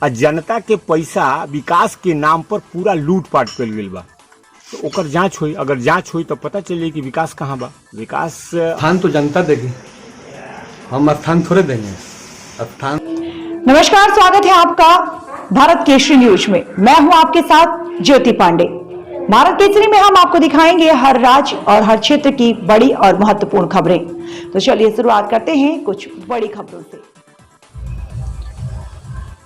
जनता के पैसा विकास के नाम पर पूरा लूटपाट कल गई बा। तो ओकर जांच हुई, अगर जांच हुई तो पता चले कि विकास कहाँ बा। विकास स्थान तो जनता देगी, हम स्थान थोड़े देंगे स्थान। नमस्कार, स्वागत है आपका भारत केसरी न्यूज में। मैं हूं आपके साथ ज्योति पांडे। भारत केसरी में हम आपको दिखाएंगे हर राज्य और हर क्षेत्र की बड़ी और महत्वपूर्ण खबरें। तो चलिए शुरुआत करते हैं कुछ बड़ी खबरों से।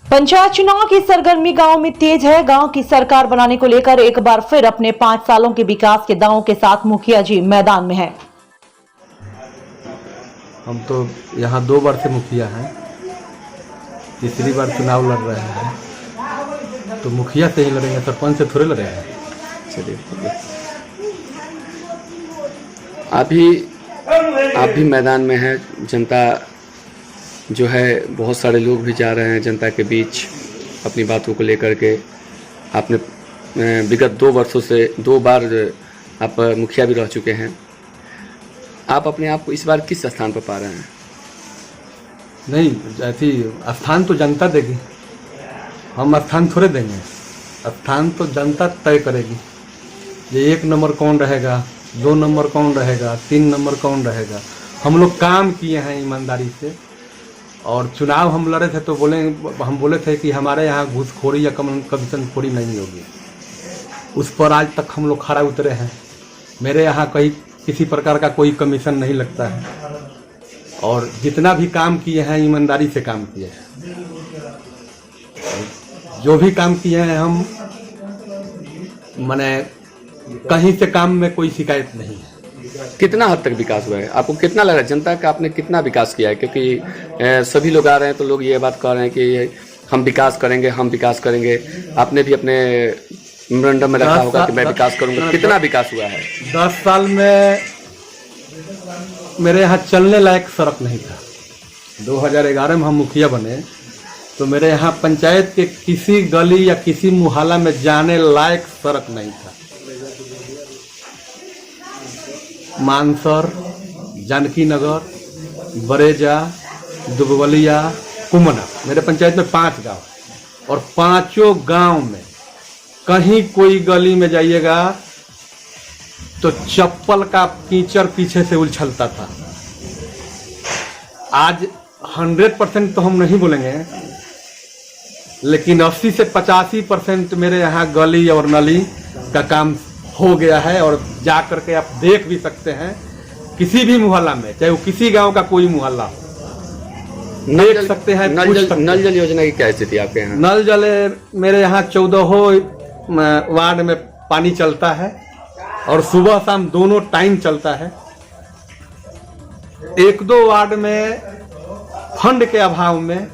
पंचायत चुनाव की सरगर्मी गांव में तेज है। गांव की सरकार बनाने को लेकर एक बार फिर अपने 5 सालों के विकास के दावों के साथ मुखिया जी मैदान में हैं। हम तो यहाँ 2 बार से मुखिया हैं, तीसरी बार चुनाव लड़ रहे हैं, तो मुखिया से ही लड़ेंगे, सरपंच से थोड़े लड़ेंगे। चलिए, आप भी मैदान में हैं। जनता जो है, बहुत सारे लोग भी जा रहे हैं जनता के बीच अपनी बातों को लेकर के। आपने विगत 2 वर्षों से 2 बार आप मुखिया भी रह चुके हैं। आप अपने आप को इस बार किस स्थान पर पा रहे हैं? नहीं, ऐसी स्थान तो जनता देगी, हम स्थान थोड़े देंगे। स्थान तो जनता तय करेगी। ये 1 नंबर कौन रहेगा, 2 नंबर कौन रहेगा, 3 नंबर कौन रहेगा। हम लोग काम किए हैं ईमानदारी से, और चुनाव हम लड़े थे तो हम बोले थे कि हमारे यहाँ घूसखोरी या कमीशनखोरी नहीं होगी। उस पर आज तक हम लोग खरा उतरे हैं। मेरे यहाँ कहीं किसी प्रकार का कोई कमीशन नहीं लगता है, और जितना भी काम किए हैं ईमानदारी से काम किए हैं। जो भी काम किए हैं हम माने कहीं से काम में कोई शिकायत नहीं है। कितना हद तक विकास हुआ है? आपको कितना लग रहा है जनता का आपने कितना विकास किया है? क्योंकि सभी लोग आ रहे हैं तो लोग ये बात कह रहे हैं कि हम विकास करेंगे, हम विकास करेंगे। आपने भी अपने मेमोरेंडम में रखा होगा कि मैं विकास करूंगा। कितना विकास हुआ है? 10 साल में मेरे यहाँ चलने लायक सड़क नहीं था। 2011 में हम मुखिया बने तो मेरे यहाँ पंचायत के किसी गली या किसी मुहल्ला में जाने लायक सड़क नहीं था। मानसर, जानकी नगर, बरेजा, दुबवलिया, कुमना, मेरे पंचायत में 5 गांव, और 5 गांव में कहीं कोई गली में जाइएगा तो चप्पल का कीचड़ पीछे से उछलता था। आज 100% तो हम नहीं बोलेंगे, लेकिन 80 से 85% मेरे यहाँ गली और नली का काम हो गया है। और जा करके आप देख भी सकते हैं, किसी भी मुहल्ला में, चाहे वो किसी गांव का कोई मुहल्ला हो, देख सकते हैं। नल जल योजना की क्या स्थिति आपके यहाँ? नल जल मेरे यहाँ 14 वार्ड में पानी चलता है, और सुबह शाम दोनों टाइम चलता है। 1-2 वार्ड में फंड के अभाव में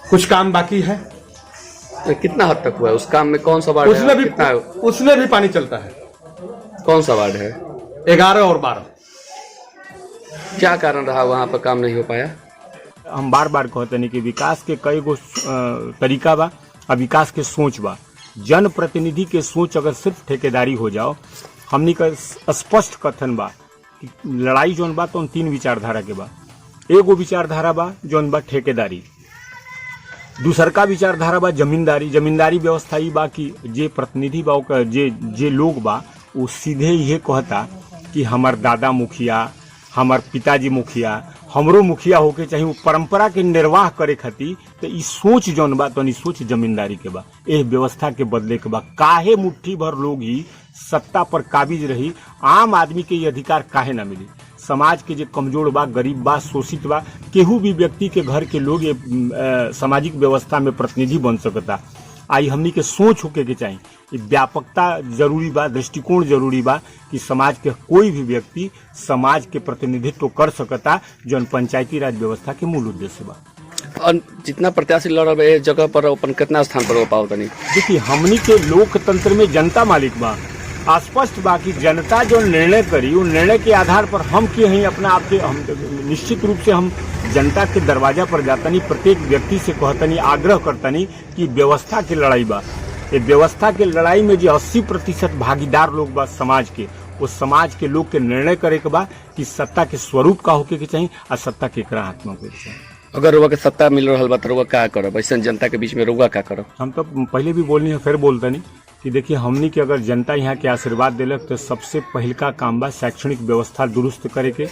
कुछ काम बाकी है। तो कितना हद तक हुआ है? उस काम में कौन सा वार्ड है? उसमें भी पानी चलता है। कौन सा वार्ड है? 11 और 12। क्या कारण रहा वहाँ पर काम नहीं हो पाया? हम बार बार कहते नहीं कि विकास के कई गो तरीका बा, और विकास के सोच बा। जनप्रतिनिधि के सोच अगर सिर्फ ठेकेदारी हो जाओ, हमनी का स्पष्ट कथन बा कि लड़ाई जौन बा तो 3 विचारधारा के बा। एगो विचारधारा बा जौन बा ठेकेदारी, दूसर का विचारधारा बा जमींदारी। जमींदारी व्यवस्था ही बा कि जे प्रतिनिधि बा, जे लोग बा, वो सीधे ये कहता कि हमार दादा मुखिया, हमार पिताजी मुखिया, हमरो मुखिया होके चाहिए। वो परंपरा के निर्वाह करे खातिर तो ई सोच जौन बा तो सोच जमींदारी के बा। एह व्यवस्था के बदले के बा। काहे मुट्ठी भर लोग ही सत्ता पर काबिज रही, आम आदमी के ये अधिकार काहे ना मिली? समाज के जो कमजोर बा, गरीब बा, शोषित बा, केहू भी व्यक्ति के घर के लोग ये सामाजिक व्यवस्था में प्रतिनिधि बन सकता। आई हमनी के सोच होके के चाहिए। व्यापकता जरूरी बा, दृष्टिकोण जरूरी बा कि समाज के कोई भी व्यक्ति समाज के प्रतिनिधित्व कर सकता, जो पंचायती राज व्यवस्था के मूल उद्देश्य बा। और जितना प्रत्याशी लड़ रहे जगह पर अपन कितना स्थान पर हो पाओ तनी? देखिए, हमनी के लोकतंत्र में जनता मालिक बा। स्पष्ट बा कि जनता जो निर्णय करी, उन निर्णय के आधार पर हम के हैं अपना आप के, हम निश्चित रूप से हम जनता के दरवाजा पर जातनी, प्रत्येक व्यक्ति से कहतनी, आग्रह करतनी कि व्यवस्था की लड़ाई बा। ये व्यवस्था के लड़ाई में जो 80% भागीदार लोग बा समाज के, वो समाज के लोग के निर्णय करे के बा कि सत्ता के स्वरूप का होके के चाहिए और सत्ता केकरा हाथ में होके के चाहिए। अगर रउआ के सत्ता मिल रहा बा तो रउआ का करब, ऐसा जनता के बीच में रउआ का करब? हम तो पहले भी बोलनी है, फिर बोलते नहीं कि देखिए हमनी के अगर जनता यहाँ के आशीर्वाद दिलक तो सबसे पहलका काम बा शैक्षणिक व्यवस्था दुरुस्त करे के।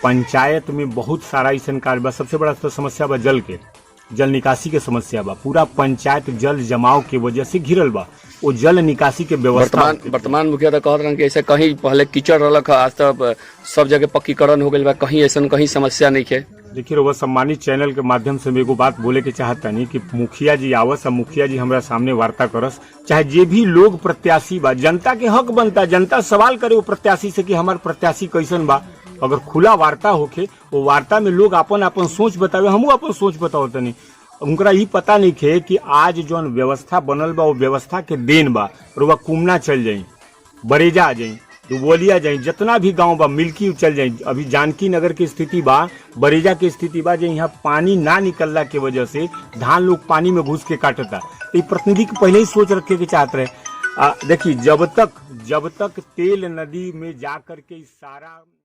पंचायत में बहुत सारा ऐसा कार्य बा। सबसे बड़ा तो समस्या बा जल के, जल निकासी के समस्या बा। पूरा पंचायत जल जमाव के वजह से घिरल बा। वो जल निकासी के व्यवस्था वर्तमान मुखिया तो कहत रहन कि ऐसे कहीं पहले कीचड़ रहलक, आज तक सब जगह पक्कीकरण हो गई बा, कहीं ऐसा कहीं समस्या नहीं है। देखिए वो सम्मानित चैनल के माध्यम से एगो बात बोले के चाहता नहीं कि मुखिया जी आवस और मुखिया जी हमारा सामने वार्ता करस, चाहे जे भी लोग प्रत्याशी बा, जनता के हक बनता, जनता सवाल करे वो प्रत्याशी से कि हमार प्रत्याशी कैसन बा। अगर खुला वार्ता होके वो वार्ता में लोग अपन अपन सोच बतावे, हमू अपन सोच बताओ तनी। उनका ही पता नहीं खे कि आज जो व्यवस्था बनल बा वो व्यवस्था के देन बा। रुआ कुमना चल जाई, बरेजा आ जाई, दुबोलिया जाई, जितना भी गांव बा मिल्की चल जाई। अभी जानकी नगर की स्थिति बा, बरेजा की स्थिति बा, जो यहाँ पानी ना निकलला के वजह से धान लोग पानी में घुस के काटता। तो प्रतिनिधि के पहले ही सोच रखे के चाहते रहे। देखिए जब तक तेल नदी में जा करके सारा